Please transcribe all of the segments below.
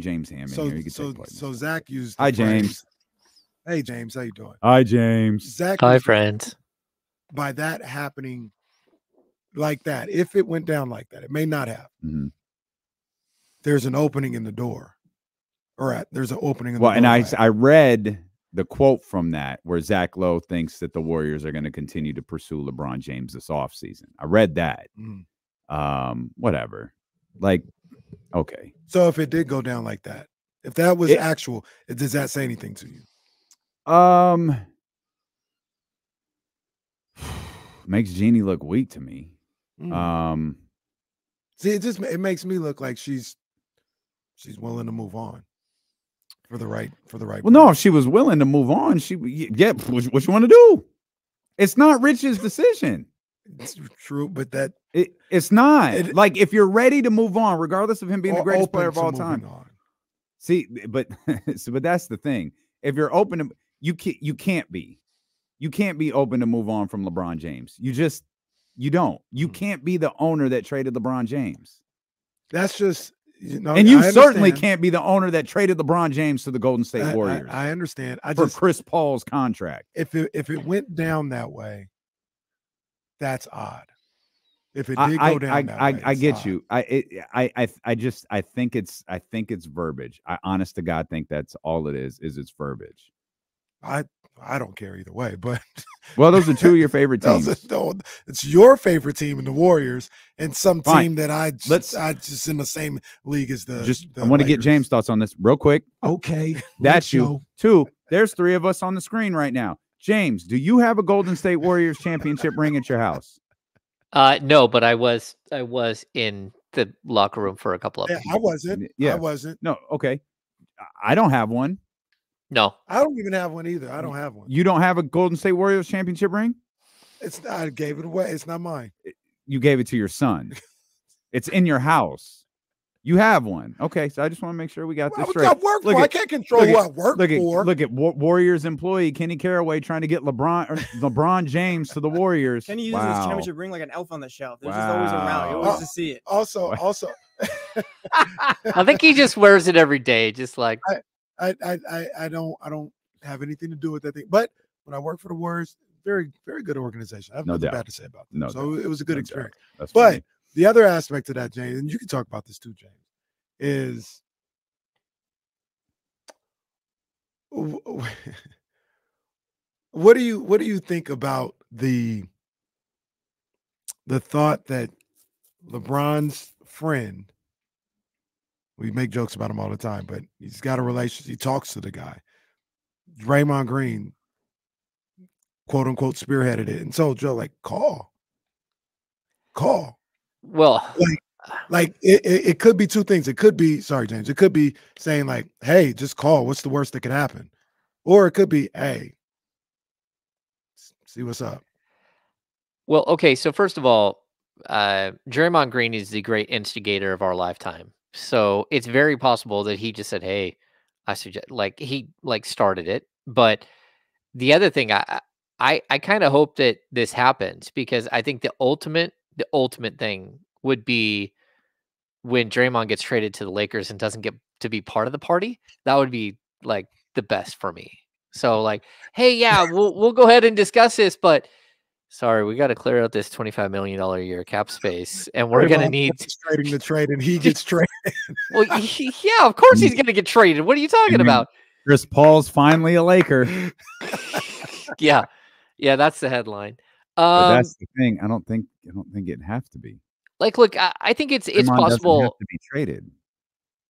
James Ham in here. He could take part in So this. Zach used. Hi, James. Hey, James, how you doing? Hi, James. Zach. Hi, friends. By that happening like that, if it went down like that, it may not have. Mm-hmm. There's an opening in the door, there's an opening in the door. Well, and I read the quote from that where Zach Lowe thinks that the Warriors are going to continue to pursue LeBron James this offseason. I read that. Whatever. Like, okay. So if it did go down like that, if that was actual, does that say anything to you? Makes Jeannie look weak to me. See, it makes me look like she's willing to move on for the right. Well, no, if she was willing to move on, what you want to do? It's not Rich's decision. It's true, but it's not. Like, if you're ready to move on, regardless of him being the greatest player of all time. See, but that's the thing. If you're open to, you can't be open to move on from LeBron James. You don't. You can't be the owner that traded LeBron James. That's just, and you certainly can't be the owner that traded LeBron James to the Golden State Warriors. I understand. For Chris Paul's contract. If it went down that way, that's odd. If it did go down that way, I get odd. You. I think it's verbiage. I honest to God think that's all it is it's verbiage. I don't care either way, but well, those are two of your favorite teams. It's your favorite team in the Warriors, and some team that I just in the same league as the. I want to get James' thoughts on this real quick. Okay, that's you. Two. There's three of us on the screen right now. James, do you have a Golden State Warriors championship ring at your house? No, but I was in the locker room for a couple of. Yeah, I wasn't. Yeah, I wasn't. No, okay. I don't have one. No, I don't even have one either. I don't have one. You don't have a Golden State Warriors championship ring? I gave it away. It's not mine. You gave it to your son. It's in your house. You have one. Okay, so I just want to make sure we got this straight. I can't control who I work for. Look at Warriors employee Kenny Caraway trying to get LeBron James to the Warriors. Kenny uses his championship ring like an elf on the shelf. There's just always around. You always just see it. Also, I think he just wears it every day, just like. I don't have anything to do with that thing. But when I worked for the Warriors, very, very good organization. I have nothing bad to say about them. So it was a good experience. But funny. The other aspect of that, James, and you can talk about this too, James, is what do you think about the thought that LeBron's friend, we make jokes about him all the time, but he's got a relationship. He talks to the guy. Draymond Green, quote unquote, spearheaded it and told Joe, like, call. Well, like it could be two things. It could be, sorry, James. It could be saying like, hey, just call. What's the worst that could happen? Or it could be, hey, see what's up. Well, okay. So first of all, Draymond Green is the great instigator of our lifetime. So it's very possible that he just said, hey, I suggest, like, he started it. But the other thing, I kind of hope that this happens, because I think the ultimate thing would be when Draymond gets traded to the Lakers and doesn't get to be part of the party. That would be like the best for me. So like, hey, yeah, we'll go ahead and discuss this, but sorry, we got to clear out this $25 million a year cap space, and we're going to need trading the trade, and he gets traded. Well, yeah, of course he's going to get traded. What are you talking about? Chris Paul's finally a Laker. Yeah, that's the headline. But that's the thing. I don't think it'd have to be. Like, look, I think it's possible have to be traded.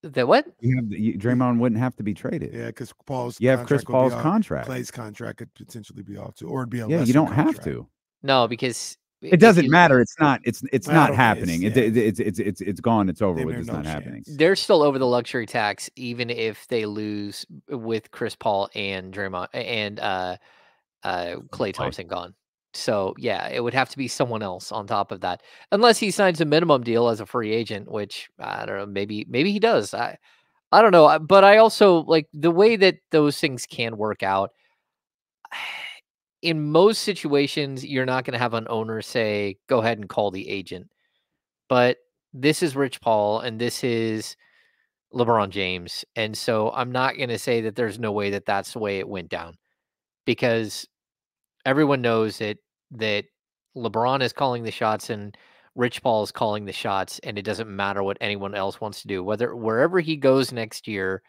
That what? Draymond wouldn't have to be traded. Yeah, because Paul's Chris Paul's contract. Clay's contract could potentially be off too, or it'd be a you don't have to. No, because it doesn't matter. It's not happening. It's gone. It's over with. It's not happening. They're still over the luxury tax, even if they lose with Chris Paul and Draymond and Klay Thompson gone. So yeah, it would have to be someone else on top of that, unless he signs a minimum deal as a free agent, which I don't know. Maybe he does. I don't know. But I also like the way that those things can work out. In most situations, you're not going to have an owner say, go ahead and call the agent. But this is Rich Paul, and this is LeBron James. And so I'm not going to say that there's no way that that's the way it went down, because everyone knows that LeBron is calling the shots and Rich Paul is calling the shots, and it doesn't matter what anyone else wants to do. Wherever he goes next year,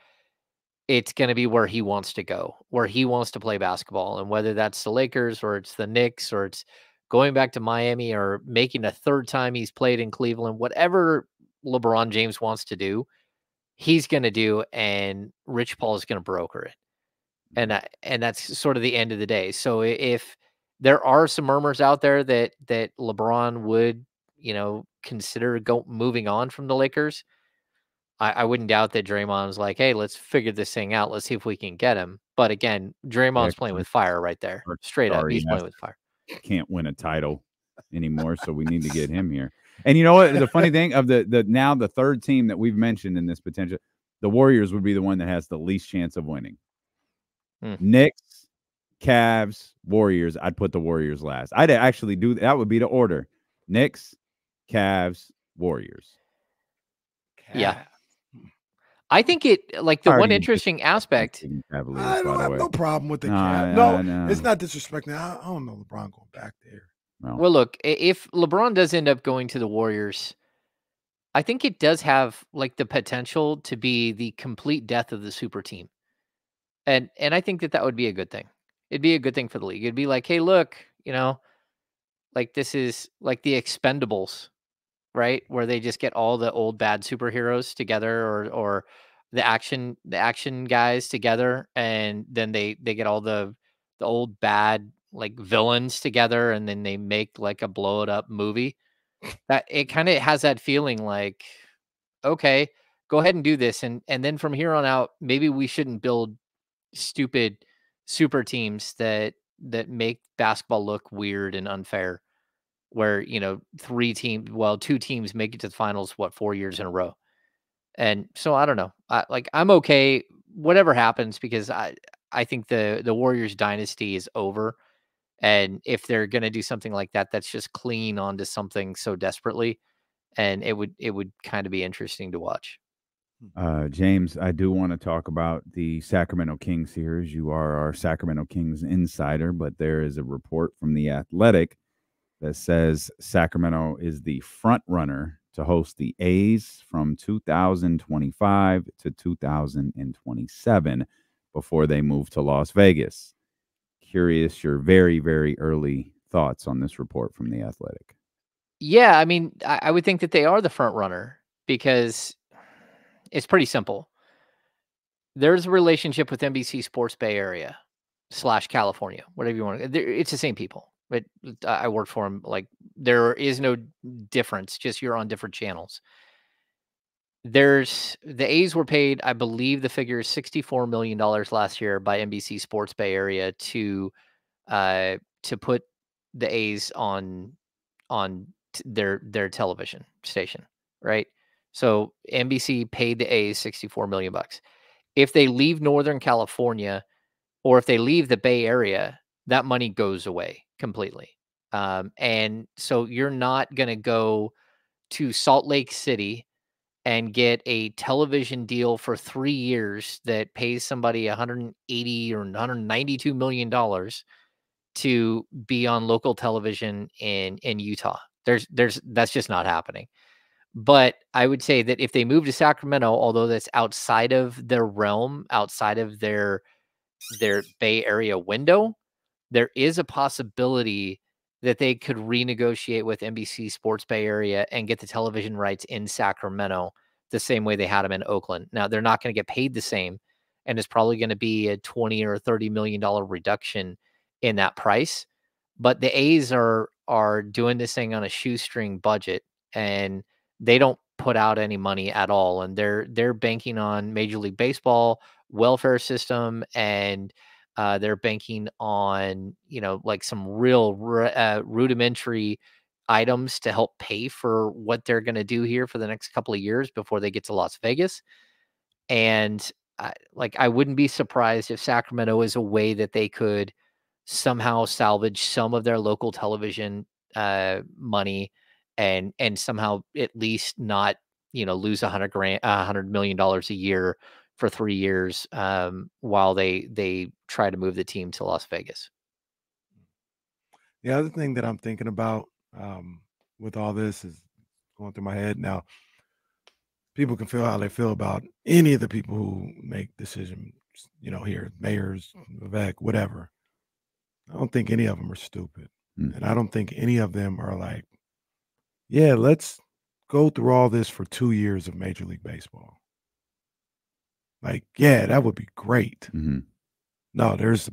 it's going to be where he wants to go, where he wants to play basketball. And whether that's the Lakers or it's the Knicks or it's going back to Miami or making a third time he's played in Cleveland, whatever LeBron James wants to do, he's going to do, and Rich Paul is going to broker it. And that's sort of the end of the day. So if there are some murmurs out there that LeBron would, consider moving on from the Lakers, I wouldn't doubt that Draymond's like, hey, let's figure this thing out. Let's see if we can get him. But again, Draymond's playing with fire right there. Straight up. He's playing with fire. Can't win a title anymore, so we need to get him here. And you know what? The funny thing of the third team that we've mentioned in this potential, the Warriors would be the one that has the least chance of winning. Knicks, Cavs, Warriors. I'd put the Warriors last. I'd actually do that. Would be the order: Knicks, Cavs, Warriors. Yeah. I think the one interesting aspect. I don't have no problem with the Cavs. No, it's not disrespecting. I don't know LeBron going back there. No. Well, look, if LeBron does end up going to the Warriors, I think it does have the potential to be the complete death of the super team. And I think that would be a good thing. It'd be a good thing for the league. It'd be like, hey, look, this is like the Expendables, right? Where they just get all the old bad superheroes together, or the action guys together, and then they get all the old bad villains together, and then they make a blow it up movie. That it kind of has that feeling like, okay, go ahead and do this, and then from here on out, maybe we shouldn't build stupid super teams that make basketball look weird and unfair, where two teams make it to the finals 4 years in a row. And so I don't know, I'm okay whatever happens, because I think the Warriors dynasty is over, and if they're going to do something like that, that's just clean onto something so desperately, and it would kind of be interesting to watch. James, I do want to talk about the Sacramento Kings here, as you are our Sacramento Kings insider, but there is a report from The Athletic that says Sacramento is the front runner to host the A's from 2025 to 2027 before they move to Las Vegas. Curious your very, very early thoughts on this report from The Athletic. Yeah, I mean, I would think that they are the front runner, because it's pretty simple. There's a relationship with NBC Sports Bay Area / California, whatever you want. It's the same people. But I work for them. There is no difference. Just you're on different channels. The A's were paid, I believe the figure is $64 million last year by NBC Sports Bay Area to put the A's on their television station, right? So NBC paid the A's $64 million. If they leave Northern California, or if they leave the Bay Area, that money goes away completely. And so you're not going to go to Salt Lake City and get a television deal for 3 years that pays somebody $180 or $192 million to be on local television in Utah. That's just not happening. But I would say that if they move to Sacramento, although that's outside of their realm, outside of their Bay Area window, there is a possibility that they could renegotiate with NBC Sports Bay Area and get the television rights in Sacramento the same way they had them in Oakland. Now, they're not going to get paid the same, and it's probably going to be a $20 or $30 million reduction in that price. But the A's are doing this thing on a shoestring budget, and they don't put out any money at all. And they're banking on Major League Baseball welfare system, and they're banking on, some real rudimentary items to help pay for what they're going to do here for the next couple of years before they get to Las Vegas. And I wouldn't be surprised if Sacramento is a way that they could somehow salvage some of their local television money, and somehow at least not lose $100 million a year for 3 years while they try to move the team to Las Vegas. The other thing that I'm thinking about with all this is going through my head now. People can feel how they feel about any of the people who make decisions, here, mayors, Vivek, whatever. I don't think any of them are stupid. And I don't think any of them are like, yeah, let's go through all this for 2 years of Major League Baseball. Like, yeah, that would be great. No, there's a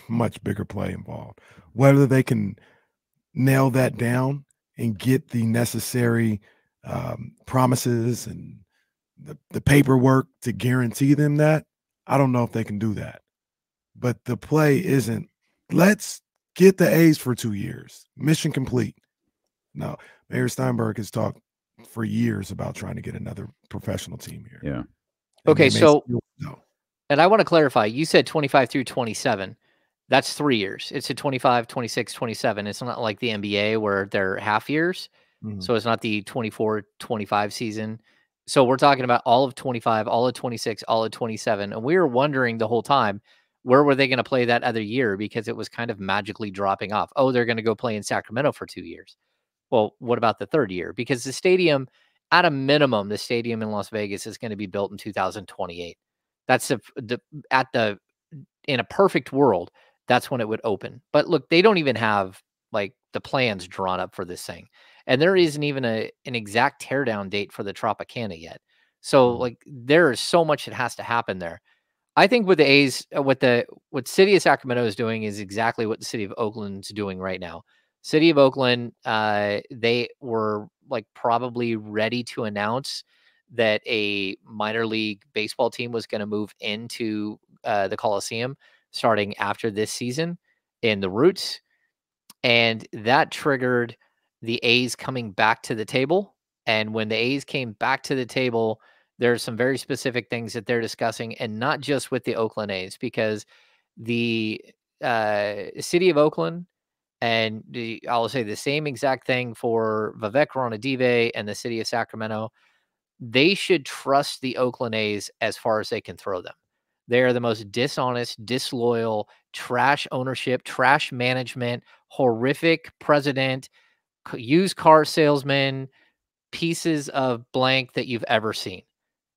much bigger play involved. Whether they can nail that down and get the necessary promises and the paperwork to guarantee them that, I don't know if they can do that. But the play isn't, let's get the A's for 2 years. Mission complete. No, Mayor Steinberg has talked for years about trying to get another professional team here. Yeah. Okay, so, and I want to clarify, you said 25 through 27. That's 3 years. It's a 25, 26, 27. It's not like the NBA where they're half years. So it's not the 24, 25 season. So we're talking about all of 25, all of 26, all of 27. And we were wondering the whole time, where were they going to play that other year? Because it was kind of magically dropping off. Oh, they're going to go play in Sacramento for 2 years. Well, what about the third year? Because the stadium, at a minimum, the stadium in Las Vegas is going to be built in 2028. That's in a perfect world, that's when it would open. But look, they don't even have like the plans drawn up for this thing. And there isn't even an exact teardown date for the Tropicana yet. So like there is so much that has to happen there. I think with the A's, what City of Sacramento is doing is exactly what the City of Oakland's doing right now. City of Oakland, they were like probably ready to announce that a minor league baseball team was going to move into the Coliseum starting after this season in the Roots. And that triggered the A's coming back to the table. And when the A's came back to the table, there's some very specific things that they're discussing, and not just with the Oakland A's, because the City of Oakland, and I'll say the same exact thing for Vivek Ranadive and the City of Sacramento, they should trust the Oakland A's as far as they can throw them. They are the most dishonest, disloyal, trash ownership, trash management, horrific president, used car salesman, pieces of blank that you've ever seen.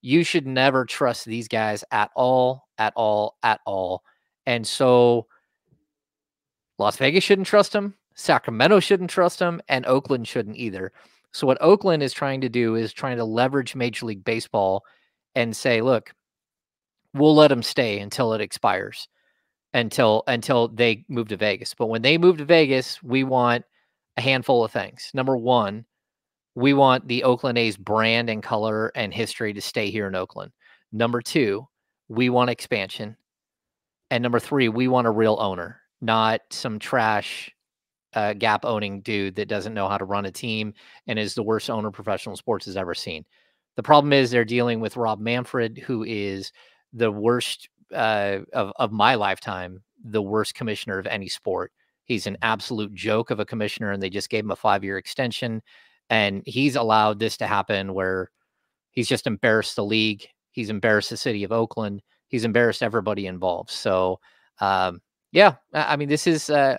You should never trust these guys at all, at all, at all. And so Las Vegas shouldn't trust them, Sacramento shouldn't trust them, and Oakland shouldn't either. So what Oakland is trying to do is trying to leverage Major League Baseball and say, look, we'll let them stay until it expires, until they move to Vegas. But when they move to Vegas, we want a handful of things. Number one, we want the Oakland A's brand and color and history to stay here in Oakland. Number two, we want expansion. And number three, we want a real owner, not some trash gap owning dude that doesn't know how to run a team and is the worst owner professional sports has ever seen. The problem is they're dealing with Rob Manfred, who is the worst of my lifetime, the worst commissioner of any sport. He's an absolute joke of a commissioner, and they just gave him a 5-year extension. And he's allowed this to happen where he's just embarrassed the league. He's embarrassed the City of Oakland. He's embarrassed everybody involved. So, yeah, I mean, this is, I'm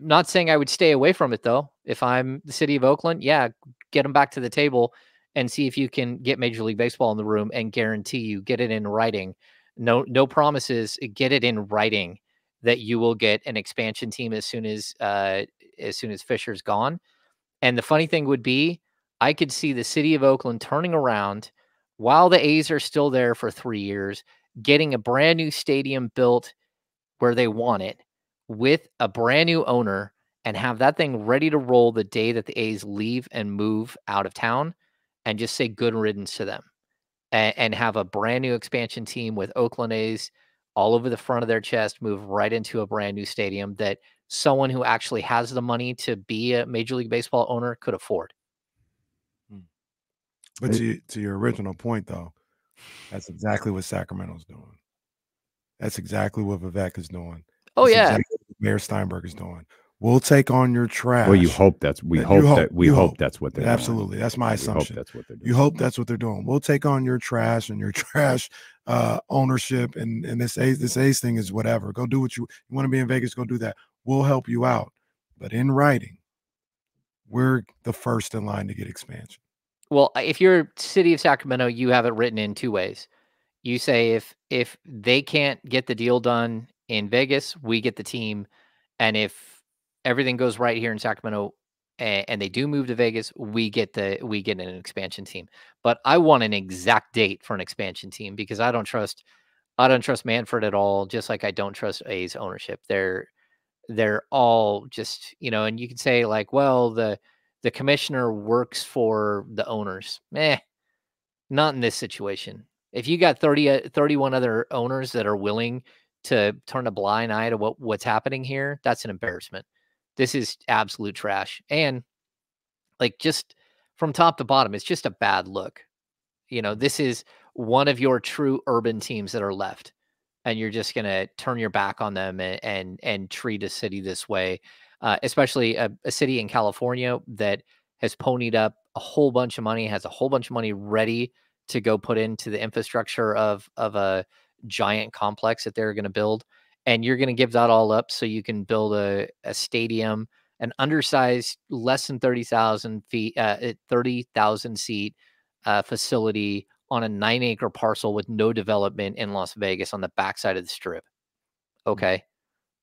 not saying I would stay away from it, though. If I'm the City of Oakland, yeah, get them back to the table and see if you can get Major League Baseball in the room and guarantee you get it in writing. No promises. Get it in writing that you will get an expansion team as soon as Fisher's gone. And the funny thing would be, I could see the City of Oakland turning around while the A's are still there for 3 years, getting a brand new stadium built where they want it with a brand new owner, and have that thing ready to roll the day that the A's leave and move out of town, and just say good riddance to them, and have a brand new expansion team with Oakland A's all over the front of their chest, move right into a brand new stadium that someone who actually has the money to be a Major League Baseball owner could afford. But to your original point, though, that's exactly what Sacramento's doing. That's exactly what Vivek is doing. Oh, that's yeah. Exactly what Mayor Steinberg is doing. We'll take on your trash. Well, you hope that's we hope that's what they're absolutely. doing. That's my assumption. We hope that's what they're doing. You hope that's what they're doing. We'll take on your trash and your trash ownership and this A's thing is whatever. Go do what you want to be in Vegas. Go do that. We'll help you out. But in writing, we're the first in line to get expansion. Well, if you're city of Sacramento, you have it written in two ways. You say if they can't get the deal done in Vegas, we get the team, and if everything goes right here in Sacramento and they do move to Vegas, we get an expansion team. But I want an exact date for an expansion team because I don't trust Manfred at all, just like I don't trust A's ownership. They're all just, and you can say like, well, the commissioner works for the owners. Not in this situation. If you got 31 other owners that are willing to turn a blind eye to what's happening here, that's an embarrassment. This is absolute trash. And like just from top to bottom, it's just a bad look. This is one of your true urban teams that are left. And you're just going to turn your back on them and treat a city this way, especially a city in California that has ponied up a whole bunch of money, has a whole bunch of money ready to go put into the infrastructure of a giant complex that they're going to build. And you're going to give that all up so you can build a stadium, an undersized, less than 30,000 seat facility on a 9-acre parcel with no development in Las Vegas on the backside of the strip. Okay.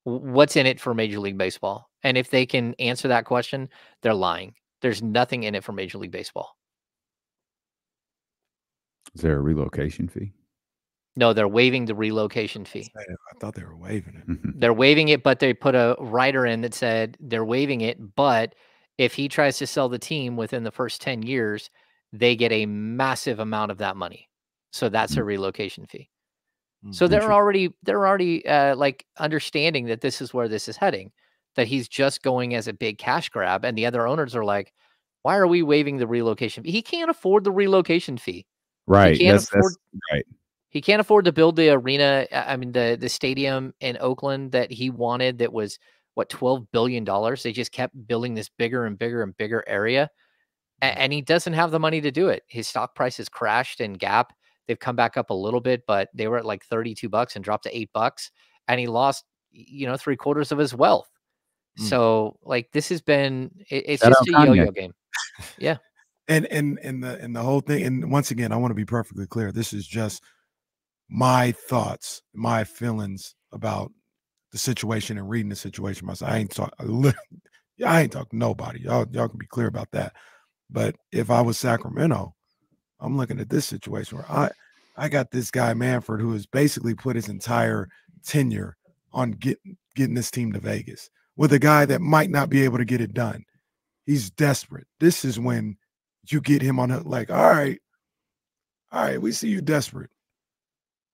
What's in it for Major League Baseball? And if they can answer that question, they're lying. There's nothing in it for Major League Baseball. Is there a relocation fee? No, they're waiving the relocation fee. I thought they were waiving it. They're waiving it, but they put a rider in that said they're waiving it. But if he tries to sell the team within the first 10 years, they get a massive amount of that money. So that's a relocation fee. So they're already like understanding that this is where this is heading, that he's just going as a big cash grab. And the other owners are like, why are we waiving the relocation fee? He can't afford the relocation fee. Right. He can't afford, right. He can't afford to build the arena. I mean, the stadium in Oakland that he wanted that was what, $12 billion. They just kept building this bigger and bigger and bigger area. And he doesn't have the money to do it. His stock price has crashed in Gap. They've come back up a little bit, but they were at like $32 and dropped to $8. And he lost, 3/4 of his wealth. So like this has been, it's just a yo-yo game. Yeah. And the whole thing. And once again, I want to be perfectly clear. This is just my thoughts, my feelings about the situation and reading the situation myself. I ain't talking to nobody. Y'all can be clear about that. But if I was Sacramento, I'm looking at this situation where I got this guy Manfred who has basically put his entire tenure on getting this team to Vegas with a guy that might not be able to get it done. He's desperate. This is when you get him on like, all right, we see you desperate.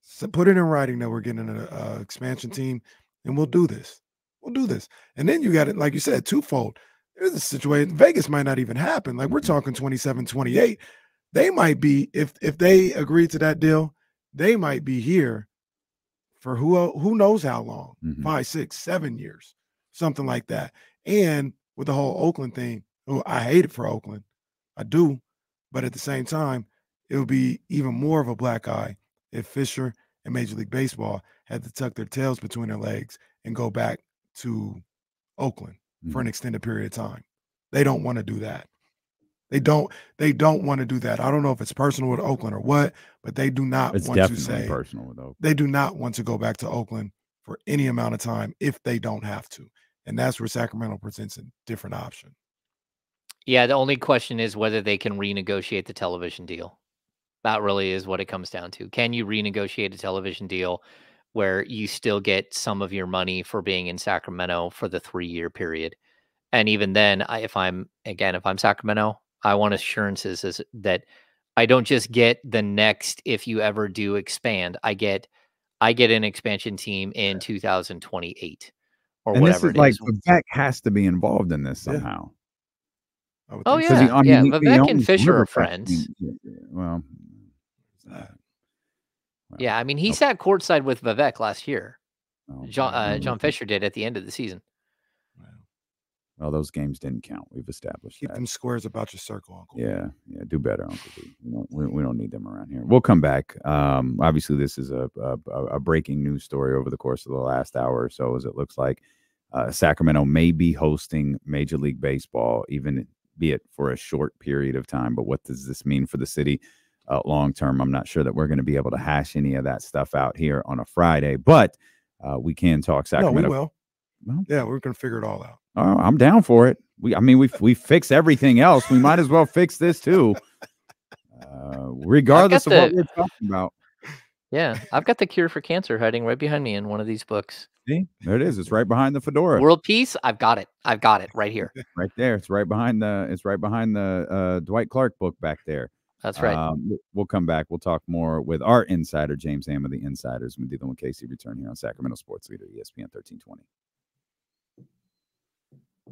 So put it in writing that we're getting an expansion team, and we'll do this. And then you got it, like you said, twofold. There's a situation, Vegas might not even happen. Like we're talking 27, 28. They might be, if they agree to that deal, they might be here for who knows how long, 5, 6, 7 years, something like that. And with the whole Oakland thing, I hate it for Oakland. I do. But at the same time, it would be even more of a black eye if Fisher and Major League Baseball had to tuck their tails between their legs and go back to Oakland for an extended period of time. They don't want to do that. They don't want to do that. I don't know if it's personal with Oakland or what, but they do not want to say personal with Oakland. They do not want to go back to Oakland for any amount of time if they don't have to. And that's where Sacramento presents a different option. Yeah, the only question is whether they can renegotiate the television deal. That really is what it comes down to. Can you renegotiate a television deal where you still get some of your money for being in Sacramento for the 3-year period? And even then, if I'm Sacramento, I want assurances that I don't just get the next, if you ever do expand, I get an expansion team in 2028 or and whatever this is it is. Vivek has to be involved in this somehow. Oh yeah, Vivek and Fisher are friends. Well, yeah, I mean, he sat courtside with Vivek last year. John Fisher did at the end of the season. Well, those games didn't count. We've established Keep that. them squares about your circle, Uncle. Yeah, do better, Uncle B. We don't need them around here. We'll come back. Obviously, this is a breaking news story over the course of the last hour or so, as it looks like Sacramento may be hosting Major League Baseball, even be it for a short period of time. But what does this mean for the city long term? I'm not sure that we're going to be able to hash any of that stuff out here on a Friday, but we can talk Sacramento. No, we will. Well, yeah, we're going to figure it all out. Oh, I'm down for it. We fix everything else. We might as well fix this too, regardless of what we're talking about. Yeah, I've got the cure for cancer hiding right behind me in one of these books. See, there it is. It's right behind the fedora. World Peace. I've got it. I've got it right here. Right there. It's right behind the Dwight Clark book back there. That's right. We'll come back. We'll talk more with our insider, James Ham of the Insiders, when Dylan and Casey return here on Sacramento Sports Leader, ESPN 1320.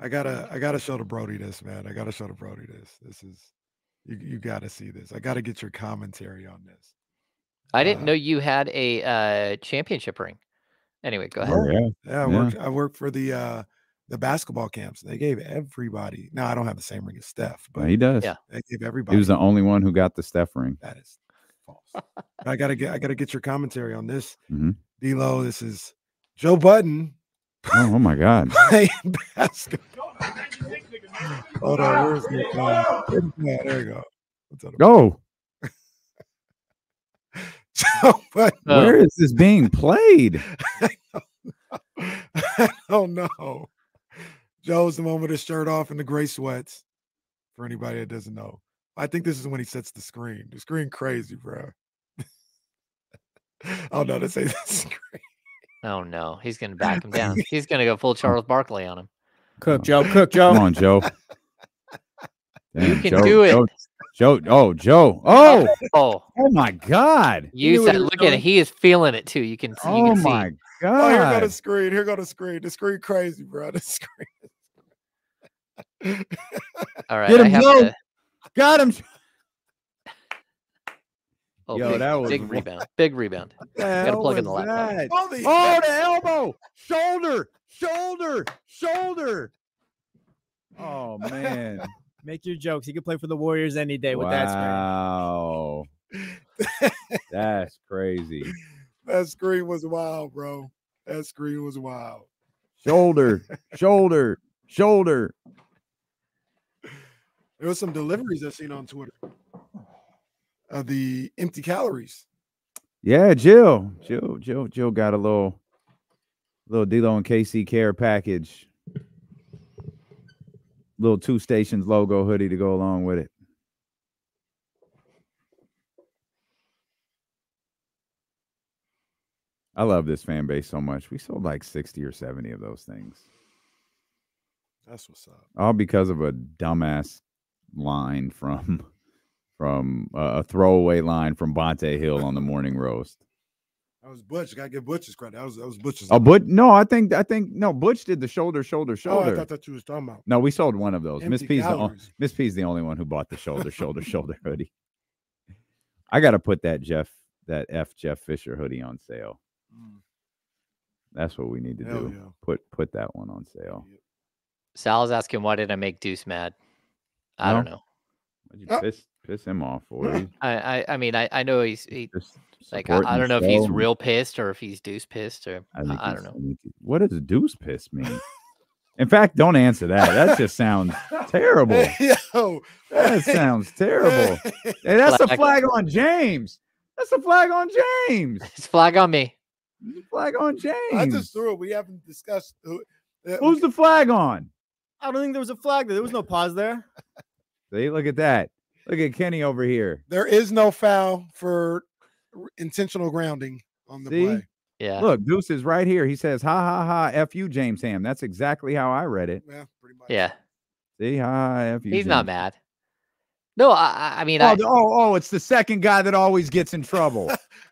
I gotta show the Brody this, man. I gotta show the Brody this. This is you gotta see this. I gotta get your commentary on this. I didn't know you had a championship ring. Anyway, go ahead. I work for the basketball camps. They gave everybody. Now I don't have the same ring as Steph, but he does. Yeah, they gave everybody. He was the only one who got the Steph ring. That is false. I gotta get your commentary on this, Mm-hmm. D-Lo. This is Joe Budden. Oh my God! Playing basketball. Hold on, where's the there you go. Go. Joe Budden. Where is this being played? I don't know. Joe's the one with his shirt off and the gray sweats. For anybody that doesn't know, I think this is when he sets the screen. The screen crazy, bro. Oh no, this ain't the screen. Oh no, he's gonna back him down. He's gonna go full Charles Barkley on him. Cook Joe. Come on, Joe. Damn, you can do it. Joe. Oh my God. You said, look at it. He is feeling it too. You can see. Oh my God. Oh, here go the screen. Here go the screen. The screen crazy, bro. The screen. All right. Get him, Joe. Got him. Oh, yo, that was big rebound. Big rebound. Got to plug in the laptop. Oh, the elbow. Shoulder. Oh, man. Make your jokes. He could play for the Warriors any day with that screen. Wow. That's crazy. That screen was wild, bro. That screen was wild. Shoulder. There was some deliveries I've seen on Twitter of the empty calories. Yeah, Jill got a little D'Lo and KC care package. Little 2 Stations logo hoodie to go along with it. I love this fan base so much. We sold like 60 or 70 of those things. That's what's up. All because of a dumbass line from a throwaway line from Bonte Hill on the morning roast. That was Butch. I gotta give Butch's credit. That was Butch's. Oh, but no, I think no. Butch did the shoulder. Oh, I thought that you was talking about. No, we sold one of those. Miss P's the only one who bought the shoulder hoodie. I got to put that Jeff Fisher hoodie on sale. That's what we need to do. Yeah. Put that one on sale. Sal's asking, why did I make Deuce mad? I don't know. Why'd you piss him off for? I mean, I know he's like, I don't know if he's real pissed or if he's Deuce pissed or I don't know. What does Deuce piss mean? In fact, don't answer that. That just sounds terrible. That sounds terrible. Hey, that's a flag on James. That's a flag on James. It's a flag on me. It's a flag on James. I just threw it. We haven't discussed. Who's the flag on? I don't think there was a flag there. There was no pause there. See, look at that. Look at Kenny over here. There is no foul for intentional grounding on the play. Yeah. Look, Deuce is right here. He says, ha, ha, ha, F you, James Ham. That's exactly how I read it. Yeah, pretty much. Yeah. See, ha, F you. He's not mad. No, I mean, it's the second guy that always gets in trouble.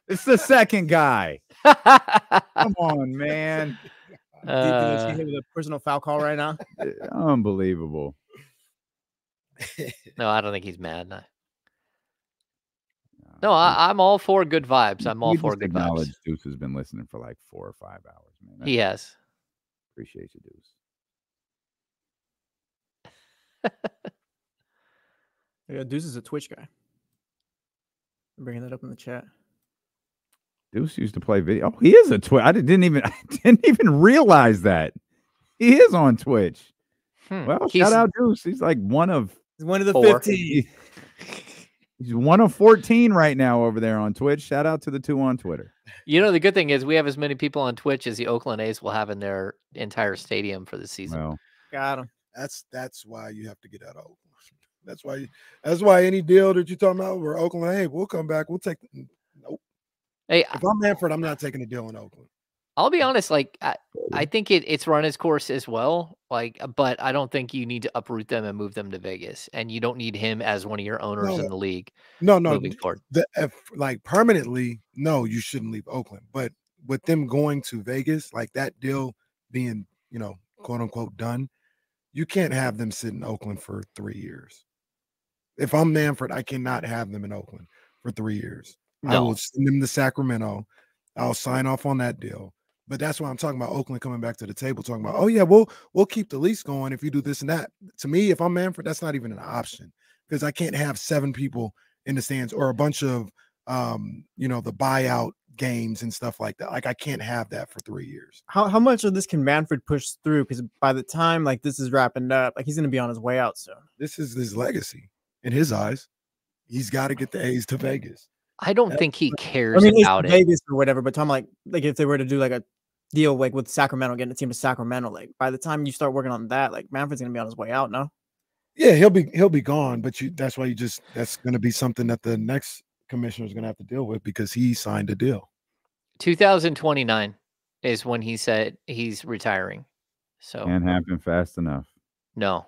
It's the second guy. Come on, man. Did you hit with a personal foul call right now? Unbelievable. No, I don't think he's mad. No, I'm all for good vibes. I'm all for good vibes. Deuce has been listening for like 4 or 5 hours, man. He has. Appreciate you, Deuce. Yeah, Deuce is a Twitch guy. I'm bringing that up in the chat. Deuce used to play video. Oh, he is a Twitch. I didn't even realize that. He is on Twitch. Well, shout out Deuce. He's like one of the 15. He's one of 14 right now over there on Twitch. Shout out to the 2 on Twitter. You know, the good thing is we have as many people on Twitch as the Oakland A's will have in their entire stadium for the season. Well, got him. That's why you have to get out of Oakland. That's why any deal that you're talking about where Oakland, hey, we'll come back. We'll take. Nope. Hey, if I'm Manfred, I'm not taking a deal in Oakland. I'll be honest. Like, I think it's run its course as well. Like, but I don't think you need to uproot them and move them to Vegas, and you don't need him as one of your owners in the league. No, moving forward. Like permanently, no, you shouldn't leave Oakland. But with them going to Vegas, like that deal being, quote unquote done, you can't have them sit in Oakland for 3 years. If I'm Manfred, I cannot have them in Oakland for 3 years. No. I will send them to Sacramento. I'll sign off on that deal. But that's why I'm talking about Oakland coming back to the table, talking about, oh yeah, we'll keep the lease going if you do this and that. To me, if I'm Manfred, that's not even an option because I can't have 7 people in the stands or a bunch of the buyout games and stuff like that. Like I can't have that for 3 years. How much of this can Manfred push through? Because by the time like this is wrapping up, like he's gonna be on his way out soon. This is his legacy in his eyes. He's got to get the A's to Vegas. I don't think he cares about it. Vegas or whatever, but I'm like if they were to do like a deal like with Sacramento, getting a team to Sacramento, like by the time you start working on that, like Manfred's gonna be on his way out, no? Yeah, he'll be gone, but that's why that's gonna be something that the next commissioner is gonna have to deal with because he signed a deal. 2029 is when he said he's retiring. So can't happen fast enough. No.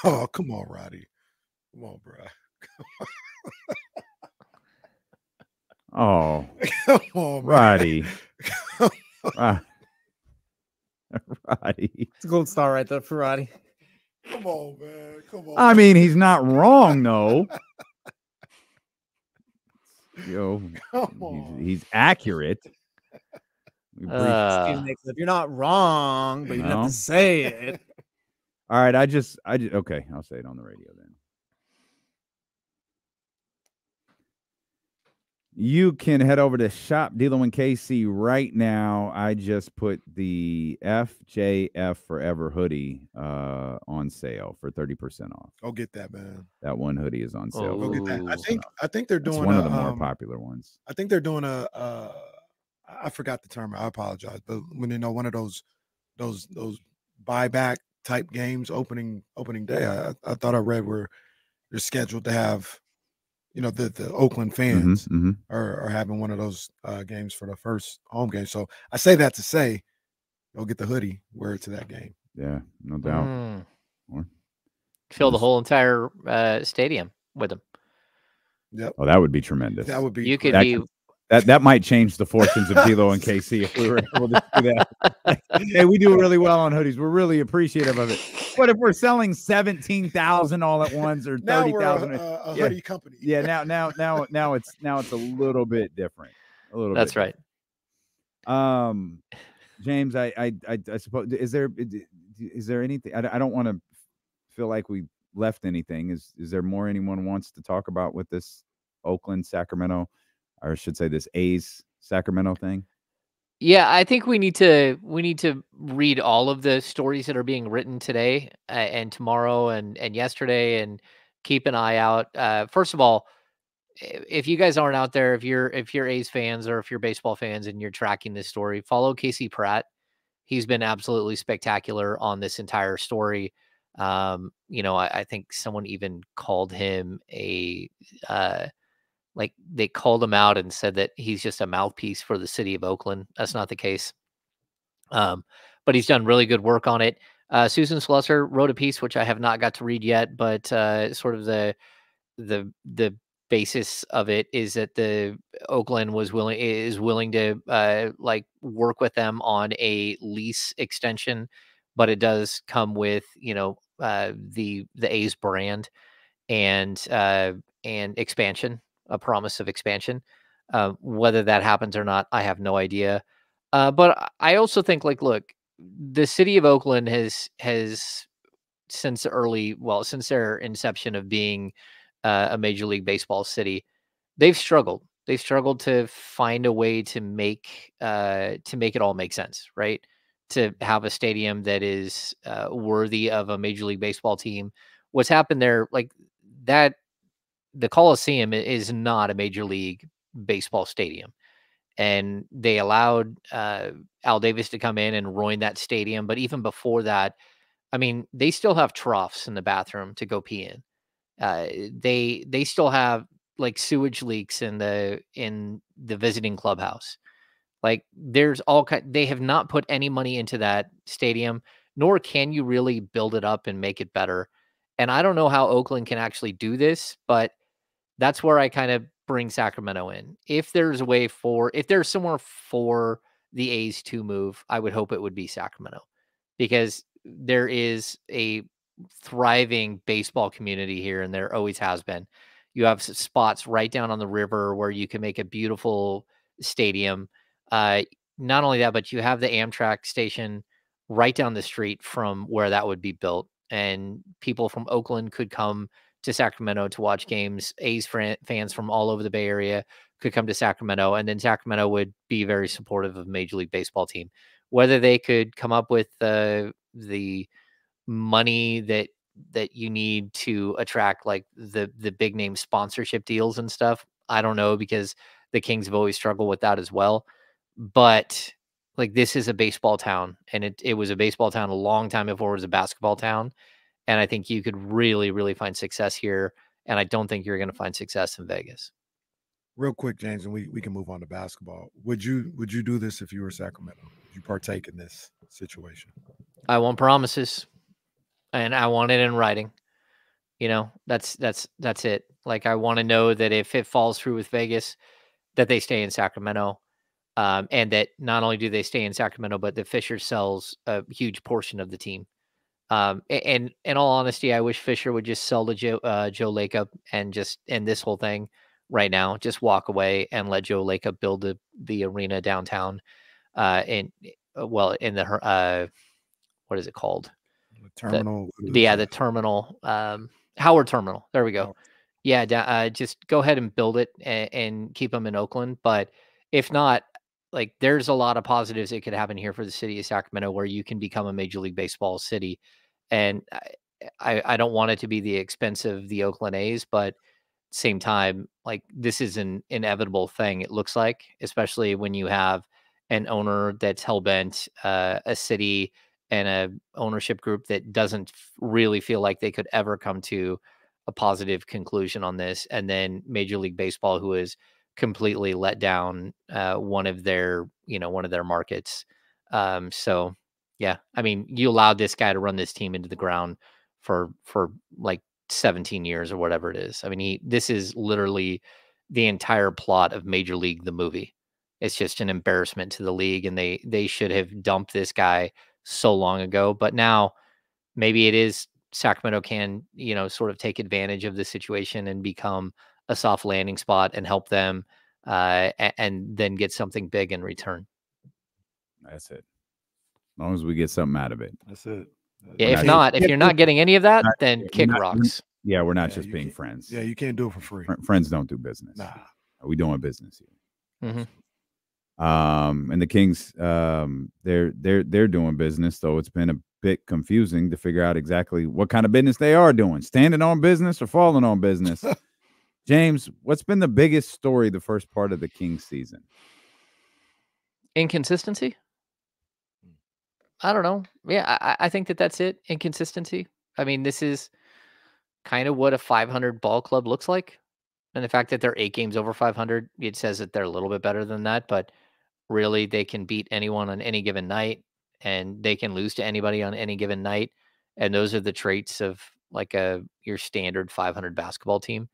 Oh, come on, Roddy. Come on, bro. Oh, come on, Roddy. Roddy. It's a gold star right there for Roddy. Come on, man. Come on. I mean, he's not wrong, though. He's accurate. If you're not wrong, but you have to say it. All right, I just okay. I'll say it on the radio then. You can head over to Shop Delo and KC right now. I just put the FJF Forever hoodie on sale for 30% off. Go get that, man. That one hoodie is on sale. Go get that. I think they're doing one of the more popular ones. I think they're doing I forgot the term. I apologize, but when one of those buyback type games opening day, I thought I read where they're scheduled to have. The Oakland fans are having one of those games for the first home game. So I say that to say, go get the hoodie, wear it to that game. Yeah, no doubt. Fill the whole entire stadium with them. Yep. Oh, that would be tremendous. That would be. You could be. That might change the fortunes of Delo and KC if we were able to do that. Hey, we do really well on hoodies. We're really appreciative of it. But if we're selling 17,000 all at once or 30,000, a hoodie company. Yeah, now it's a little bit different. That's right. James, I suppose is there anything? I don't want to feel like we left anything. Is there more anyone wants to talk about with this Oakland Sacramento? Or I should say this A's Sacramento thing? Yeah, I think we need to read all of the stories that are being written today and tomorrow and yesterday and keep an eye out. First of all, if you guys aren't out there, if you're A's fans or if you're baseball fans and you're tracking this story, follow Casey Pratt. He's been absolutely spectacular on this entire story. I think someone even called him they called him out and said that he's just a mouthpiece for the city of Oakland. That's not the case. But he's done really good work on it. Susan Slusser wrote a piece, which I have not got to read yet, but sort of the basis of it is that the Oakland is willing to work with them on a lease extension, but it does come with, the A's brand and expansion. A promise of expansion. Whether that happens or not, I have no idea. But I also think, look, the city of Oakland has since their inception of being a Major League Baseball city, they've struggled. They've struggled to find a way to make it all make sense, right? To have a stadium that is worthy of a Major League Baseball team. What's happened there, like that, the Coliseum is not a Major League Baseball stadium, and they allowed Al Davis to come in and ruin that stadium. But even before that, I mean, they still have troughs in the bathroom to go pee in. They still have like sewage leaks in the visiting clubhouse. Like there's they have not put any money into that stadium, nor can you really build it up and make it better. And I don't know how Oakland can actually do this, but that's where I kind of bring Sacramento in. If there's somewhere for the A's to move, I would hope it would be Sacramento, because there is a thriving baseball community here, and there always has been. You have spots right down on the river where you can make a beautiful stadium. Not only that, but you have the Amtrak station right down the street from where that would be built, and people from Oakland could come to Sacramento to watch games. A's fans from all over the Bay Area could come to Sacramento, and then Sacramento would be very supportive of Major League Baseball team. Whether they could come up with the money that you need to attract like the big name sponsorship deals and stuff, I don't know, because the Kings have always struggled with that as well. But like, this is a baseball town, and it was a baseball town a long time before it was a basketball town. And I think you could really, really find success here. And I don't think you're going to find success in Vegas. Real quick, James, and we can move on to basketball. Would you do this if you were Sacramento? Would you partake in this situation? I want promises, and I want it in writing. You know, that's it. Like, I want to know that if it falls through with Vegas, that they stay in Sacramento. And that not only do they stay in Sacramento, but that Fisher sells a huge portion of the team. And in all honesty, I wish Fisher would just sell to Joe Lacob and just end this whole thing right now. Just walk away and let Joe Lacob build the arena downtown. In the what is it called? The terminal. The terminal. Howard Terminal. There we go. Yeah, just go ahead and build it and keep them in Oakland. But if not, like, there's a lot of positives that could happen here for the city of Sacramento, where you can become a Major League Baseball city. And I don't want it to be the expense of the Oakland A's, but same time, like, this is an inevitable thing, it looks like, especially when you have an owner that's hell-bent, a city and a ownership group that doesn't really feel like they could ever come to a positive conclusion on this, and then Major League Baseball, who is completely let down one of their markets. So yeah, I mean, you allowed this guy to run this team into the ground for like 17 years or whatever it is. I mean, this is literally the entire plot of Major League the movie. It's just an embarrassment to the league, and they should have dumped this guy so long ago. But now maybe it is Sacramento can, sort of take advantage of the situation and become a soft landing spot and help them and then get something big in return. That's it. As long as we get something out of it. That's it. Yeah, if you're not getting any of that, then kick rocks. Yeah, we're not just being friends. Yeah, you can't do it for free. Friends don't do business. Nah. We doing business here. Mm-hmm. And the Kings, they're doing business, though it's been a bit confusing to figure out exactly what kind of business they are doing. Standing on business or falling on business. James, what's been the biggest story the first part of the Kings season? Inconsistency? I don't know. Yeah, I think that's it. Inconsistency. I mean, this is kind of what a 500 ball club looks like. And the fact that they're 8 games over 500, it says that they're a little bit better than that. But really, they can beat anyone on any given night, and they can lose to anybody on any given night. And those are the traits of like your standard 500 basketball team.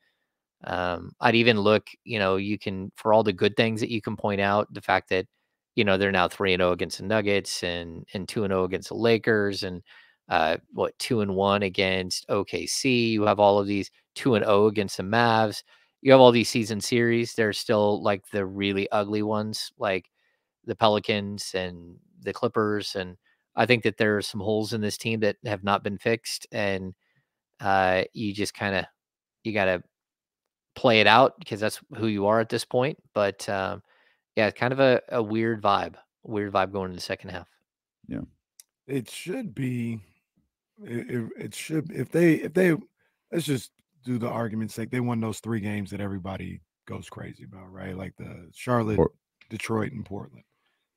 I'd even look, you can, for all the good things that you can point out, the fact that, they're now 3-0 against the Nuggets and 2-0 against the Lakers, and 2-1 against OKC. You have all of these 2-0 against the Mavs. You have all these season series. There's still like the really ugly ones, like the Pelicans and the Clippers and I think that there are some holes in this team that have not been fixed, and you just you got to play it out because that's who you are at this point. But yeah, it's kind of a weird vibe going into the second half. Yeah, it should be. It should, if they let's just do the argument's sake, they won those 3 games that everybody goes crazy about, right? Like the Charlotte, Detroit, and Portland.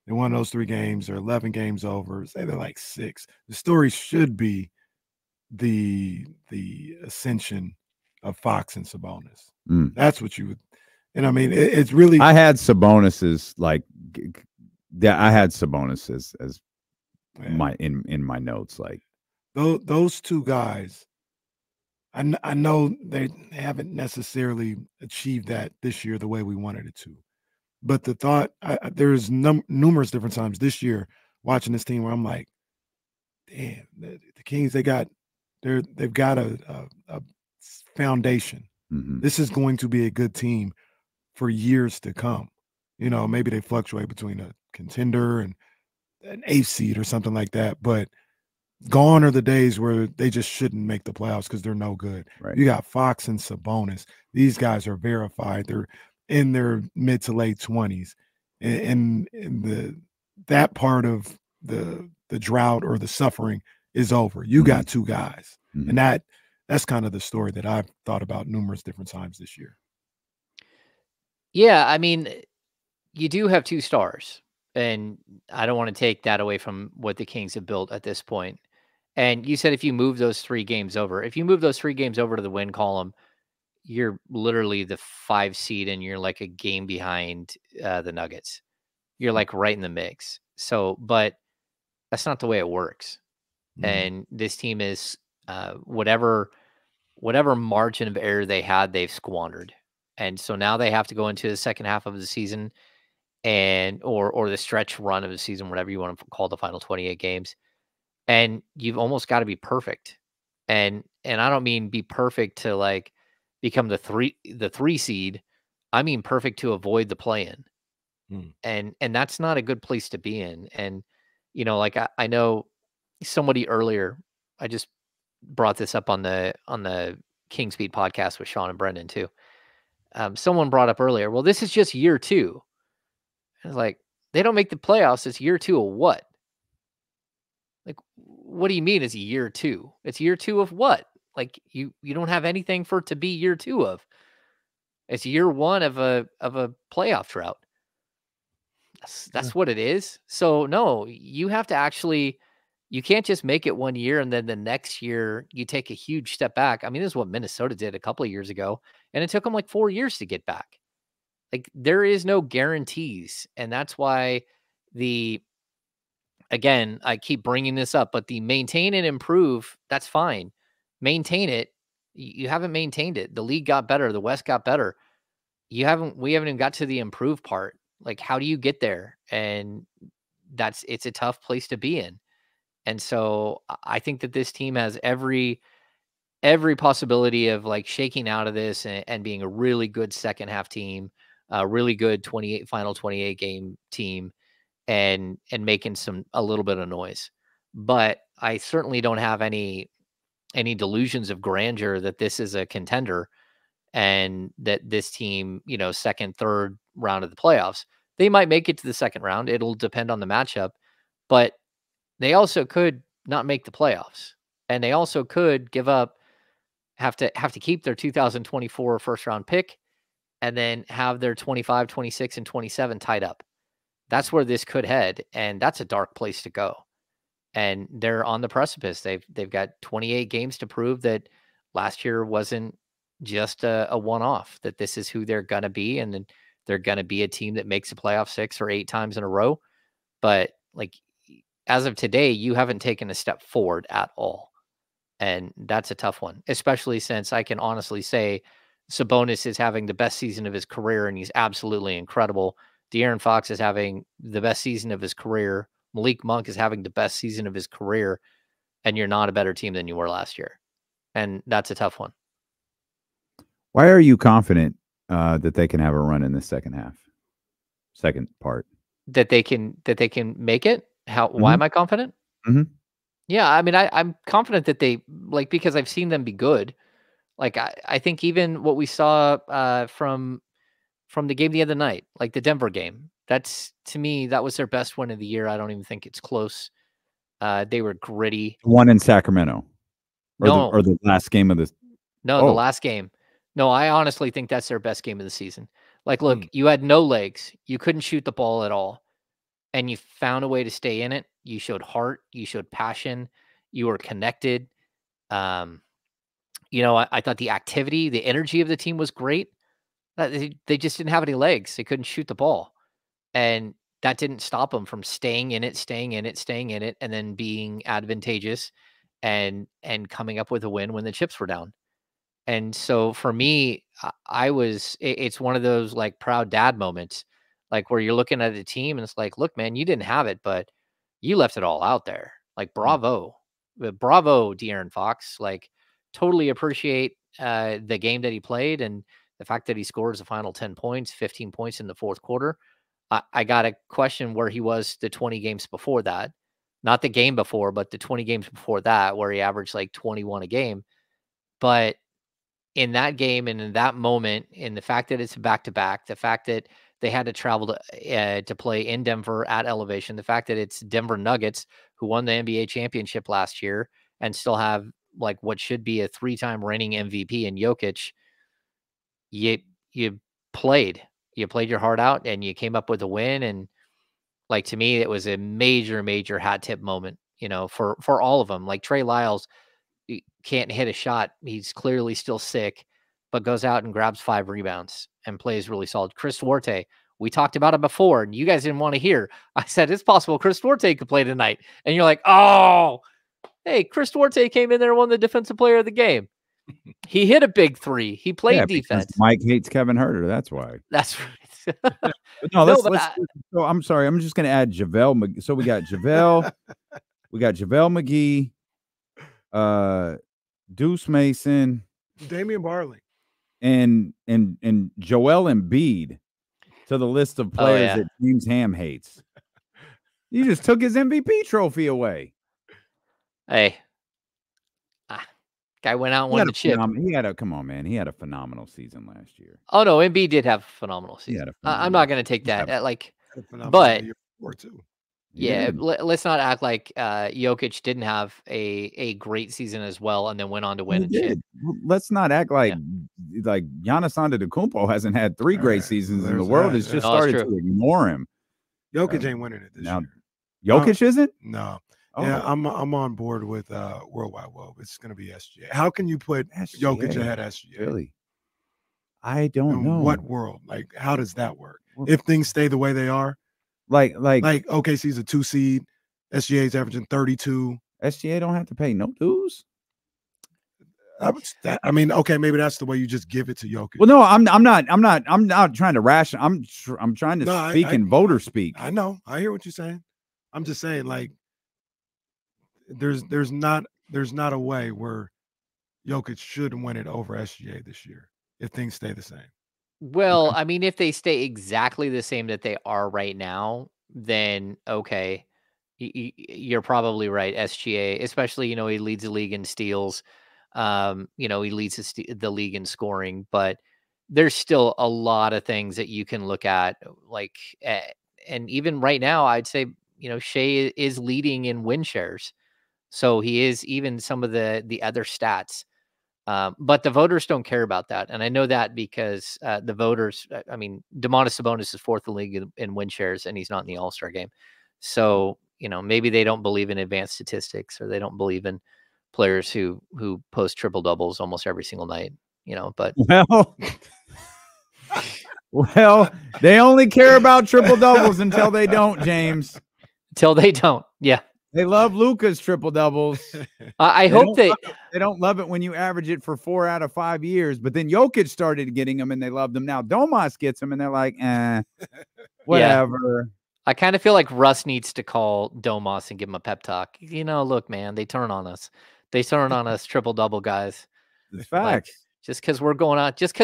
They won those 3 games. They're 11 games over. Say they're like 6. The story should be the ascension of Fox and Sabonis. That's what you would, and I mean it's really. I had Sabonis like, I had Sabonis as my in my notes, like those 2 guys. I know they haven't necessarily achieved that this year the way we wanted it to, but the thought there's numerous different times this year watching this team where I'm like, damn, the Kings, they've got a foundation. This is going to be a good team for years to come. You know, maybe they fluctuate between a contender and an 8th seed or something like that, but gone are the days where they just shouldn't make the playoffs because they're no good. Right. You got Fox and Sabonis. These guys are verified. They're in their mid to late 20s. And that part of the drought or the suffering is over. You got 2 guys. And that's kind of the story that I've thought about numerous different times this year. Yeah, I mean, you do have 2 stars. And I don't want to take that away from what the Kings have built at this point. And you said if you move those 3 games over, to the win column, you're literally the 5 seed and you're like a game behind the Nuggets. You're like right in the mix. So, but that's not the way it works. And this team is whatever margin of error they had, they've squandered. And so now they have to go into the second half of the season or the stretch run of the season, whatever you want to call the final 28 games. And you've almost got to be perfect. And I don't mean be perfect to like become the 3 seed. I mean perfect to avoid the play-in. And that's not a good place to be in. And you know, like I know somebody earlier, I just brought this up on the King Speed podcast with Sean and Brendan too. Someone brought up earlier, well, this is just year 2. I was like, they don't make the playoffs. It's year 2 of what? Like, what do you mean it's year 2? It's year 2 of what? Like you don't have anything for it to be year 2 of. It's year 1 of a playoff drought. That's what it is. So no, you have to actually, you can't just make it 1 year and then the next year you take a huge step back. I mean, this is what Minnesota did a couple of years ago, and it took them like 4 years to get back. Like there is no guarantees. And that's why again, I keep bringing this up, but the maintain and improve, that's fine. Maintain it. You haven't maintained it. The league got better. The West got better. We haven't even got to the improve part. Like, how do you get there? And it's a tough place to be in. And so I think that this team has every possibility of like shaking out of this and being a really good second half team, a really good final 28 game team, and making a little bit of noise. But I certainly don't have any delusions of grandeur that this is a contender and that this team, you know, second, third round of the playoffs, they might make it to the second round. It'll depend on the matchup, but they also could not make the playoffs, and they also could have to keep their 2024 first round pick and then have their 25, 26, and 27 tied up. That's where this could head, and that's a dark place to go. And they're on the precipice. They've got 28 games to prove that last year wasn't just a one-off, that this is who they're going to be, and then they're going to be a team that makes the playoff 6 or 8 times in a row. But like, as of today, you haven't taken a step forward at all. And that's a tough one, especially since I can honestly say Sabonis is having the best season of his career, and he's absolutely incredible. De'Aaron Fox is having the best season of his career. Malik Monk is having the best season of his career, and you're not a better team than you were last year. And that's a tough one. Why are you confident that they can have a run in the second part? That they can make it? Why am I confident? Yeah, I mean, I'm confident that they because I've seen them be good. Like I think even what we saw from the game the other night, like the Denver game, that's to me that was their best win of the year. I don't even think it's close. They were gritty. One in Sacramento, or the last game of this. No, the last game. No, I honestly think that's their best game of the season. Like, look, you had no legs, you couldn't shoot the ball at all, and you found a way to stay in it. You showed heart, you showed passion, you were connected. You know, I thought the activity, the energy of the team was great. They just didn't have any legs. They couldn't shoot the ball. And that didn't stop them from staying in it, and then being advantageous and coming up with a win when the chips were down. And so for me, it's one of those like proud dad moments, like where you're looking at a team and it's like, look, man, you didn't have it, but you left it all out there. Like, bravo, De'Aaron Fox. Like, totally appreciate the game that he played and the fact that he scores the final 10 points, 15 points in the fourth quarter. I got to question where he was the 20 games before that, not the game before, but the 20 games before that, where he averaged like 21 a game. But in that game and in that moment, in the fact that it's back-to-back, the fact that they had to travel to play in Denver at elevation, the fact that it's Denver Nuggets who won the NBA championship last year and still have like what should be a 3-time reigning MVP in Jokic, you played your heart out and you came up with a win. And like, to me, it was a major, major hat tip moment, you know, for all of them. Like Trey Lyles, he can't hit a shot. He's clearly still sick, but goes out and grabs 5 rebounds and plays really solid. Chris Duarte, we talked about it before, and you guys didn't want to hear. I said, it's possible Chris Duarte could play tonight. And you're like, oh, hey, Chris Duarte came in there and won the defensive player of the game. He hit a big 3. He played defense. Mike hates Kevin Herter. That's why. That's right. So I'm sorry. I'm just going to add JaVale. So we got JaVale. We got JaVale McGee, Deuce Mason, Damian Barley, and Joel Embiid to the list of players that James Ham hates. You just took his MVP trophy away. Hey, guy went out and won the chip. Come on, man. He had a phenomenal season last year. Oh no, Embiid did have a phenomenal season. I'm not going to take that. But yeah, let's not act like Jokic didn't have a great season as well, and then went on to win a chip. Let's not act like Giannis Antetokounmpo hasn't had 3 great seasons, and the world has just started to ignore him. Jokic ain't winning it this year. Jokic isn't? No. Oh. Yeah, I'm on board with World Wide Web. It's going to be SGA. How can you put Jokic ahead of SGA? Really? I don't know. What world? Like, how does that work? If things stay the way they are? Like OKC's a 2 seed. SGA's averaging 32. SGA don't have to pay no dues. I mean, okay, maybe that's the way you just give it to Jokic. Well, no, I'm not trying to ration. I'm trying to speak in voter speak. I know. I hear what you're saying. I'm just saying, like, there's not a way where Jokic should win it over SGA this year if things stay the same. Well, I mean, if they stay exactly the same that they are right now, then okay, you're probably right. SGA, especially, you know, he leads the league in steals. You know, he leads the league in scoring, but there's still a lot of things that you can look at, like, and even right now, I'd say, you know, Shea is leading in win shares. So he is even some of the other stats. But the voters don't care about that. And I know that because the voters, I mean, Domantas Sabonis is 4th in the league in win shares, and he's not in the All-Star game. So, you know, maybe they don't believe in advanced statistics, or they don't believe in players who post triple doubles almost every single night, you know, but well, they only care about triple doubles until they don't, James. Until they don't. Yeah. They love Luka's triple doubles. I hope they don't love it when you average it for 4 out of 5 years. But then Jokic started getting them, and they loved them. Now Domas gets them, and they're like, whatever. Yeah. I kind of feel like Russ needs to call Domas and give him a pep talk. You know, look, man, they turn on us. They turn on us triple double guys. It's facts. Like, just because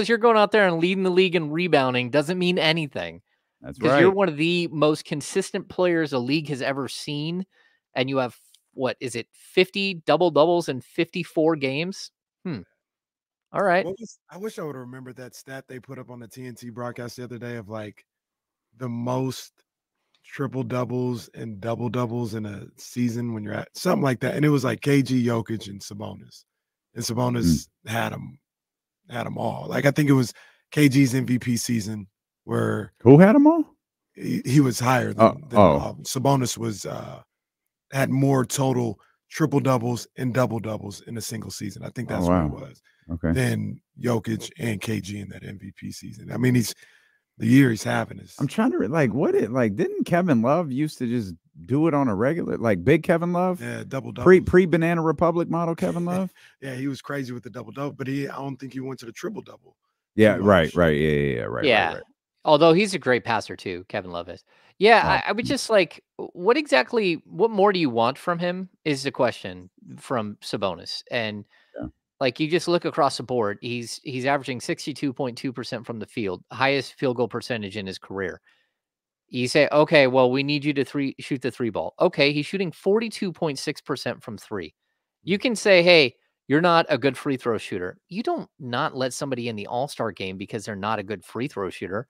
you're going out there and leading the league in rebounding doesn't mean anything. That's right. Because you're one of the most consistent players a league has ever seen. And you have what is it, 50 double-doubles in 54 games? All right. I wish I would have remembered that stat they put up on the TNT broadcast the other day of like the most triple doubles and double doubles in a season when you're at something like that. And it was like KG, Jokic, and Sabonis. And Sabonis had them all. Like I think it was KG's MVP season where who had them all? He was higher than Sabonis was had more total triple doubles and double doubles in a single season. I think that's what it was. Okay. Than Jokic and KG in that MVP season. I mean, the year he's having is. I'm trying to didn't Kevin Love used to just do it on a regular, like big Kevin Love? Yeah, double-double. Pre Banana Republic model Kevin Love? Yeah, he was crazy with the double-double, but I don't think he went to the triple-double. Yeah, right. Yeah, right. Although he's a great passer too, Kevin Love is. Yeah, I would just like, what more do you want from him is the question from Sabonis. And like you just look across the board, he's averaging 62.2% from the field, highest field goal percentage in his career. You say, okay, well, we need you to shoot the three ball. Okay, he's shooting 42.6% from three. You can say, hey, you're not a good free throw shooter. You don't not let somebody in the All-Star game because they're not a good free throw shooter.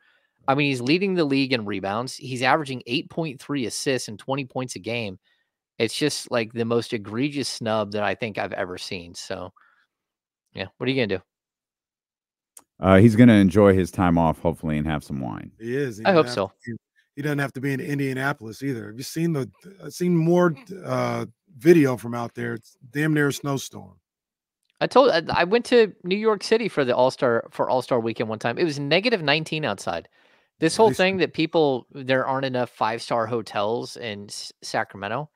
I mean, he's leading the league in rebounds. He's averaging 8.3 assists and 20 points a game. It's just like the most egregious snub that I think I've ever seen. So, yeah, what are you going to do? He's going to enjoy his time off, hopefully, and have some wine. He is. I hope so. He doesn't have to be in Indianapolis either. Have you seen I've seen more video from out there? It's damn near a snowstorm. I went to New York City for the All-Star weekend one time. It was -19 outside. This whole thing that there aren't enough 5-star hotels in Sacramento.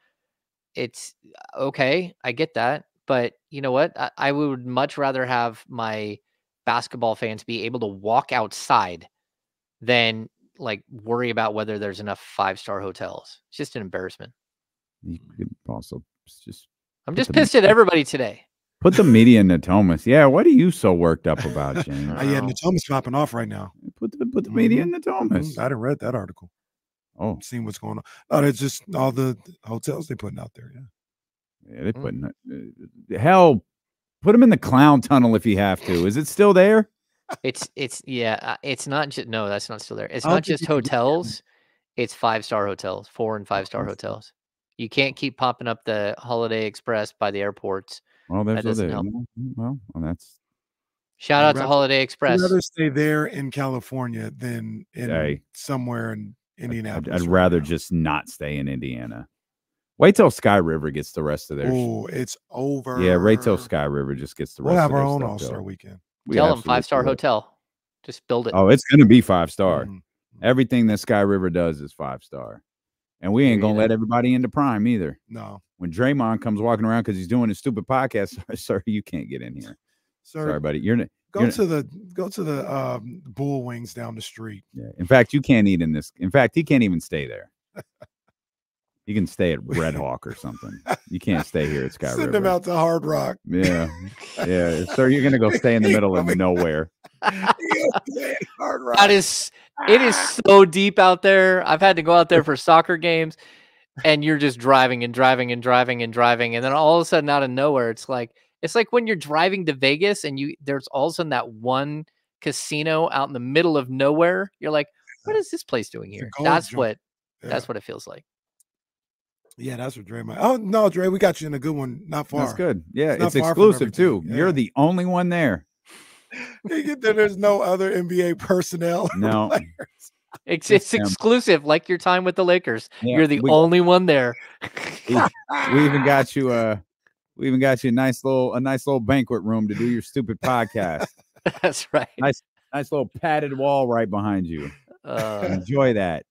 It's okay. I get that. But you know what? I would much rather have my basketball fans be able to walk outside than like worry about whether there's enough 5-star hotels. It's just an embarrassment. You could also I'm just pissed at everybody today. Put the media in Natomas. Yeah, what are you so worked up about, James? Yeah, Natomas popping off right now. Put the media in Natomas. I didn't read that article. Oh, seeing what's going on. Oh, it's just all the hotels they're putting out there. Yeah, they're putting hell. Put them in the clown tunnel if you have to. Is it still there? It's not just that's not still there. It's not just hotels. It's 5-star hotels, 4 and 5-star hotels. You can't keep popping up the Holiday Express by the airports. Well, that doesn't help. Well, that's shout out to Holiday Express. I'd rather stay there in California than in somewhere in Indianapolis. I'd rather just not stay in Indiana. Wait till Sky River gets the rest of their. Oh, it's over. Yeah, wait till Sky River just gets the rest. We'll have of our their own stuff All-Star going. weekend. Tell them 5-star hotel. Just build it. Oh, it's gonna be 5-star. Everything that Sky River does is 5-star, and we ain't gonna let everybody into Prime either. No. When Draymond comes walking around because he's doing his stupid podcast, sorry, you can't get in here. Sorry, buddy. Go to the Bull Wings down the street. Yeah. In fact, you can't eat in this. In fact, he can't even stay there. You can stay at Red Hawk or something. You can't stay here at Sky River. Send him out to Hard Rock. Yeah. So you're gonna go stay in the middle of nowhere. Hard Rock. It is so deep out there. I've had to go out there for soccer games, and you're just driving and driving and driving and driving, and then all of a sudden, out of nowhere, it's like when you're driving to Vegas and there's all of a sudden that one casino out in the middle of nowhere. You're like, what is this place doing here? That's what it feels like. Yeah, that's what Dre might. Oh no, Dre, we got you in a good one. Not far. That's good. Yeah, it's exclusive too. Yeah. You're the only one there. There's no other NBA personnel. No, it's exclusive, like your time with the Lakers. Yeah, you're the only one there. we even got you. We even got you a nice little banquet room to do your stupid podcast. That's right. Nice little padded wall right behind you. Enjoy that.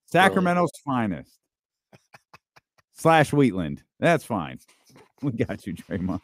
Sacramento's finest. / Wheatland. That's fine. We got you, Draymond.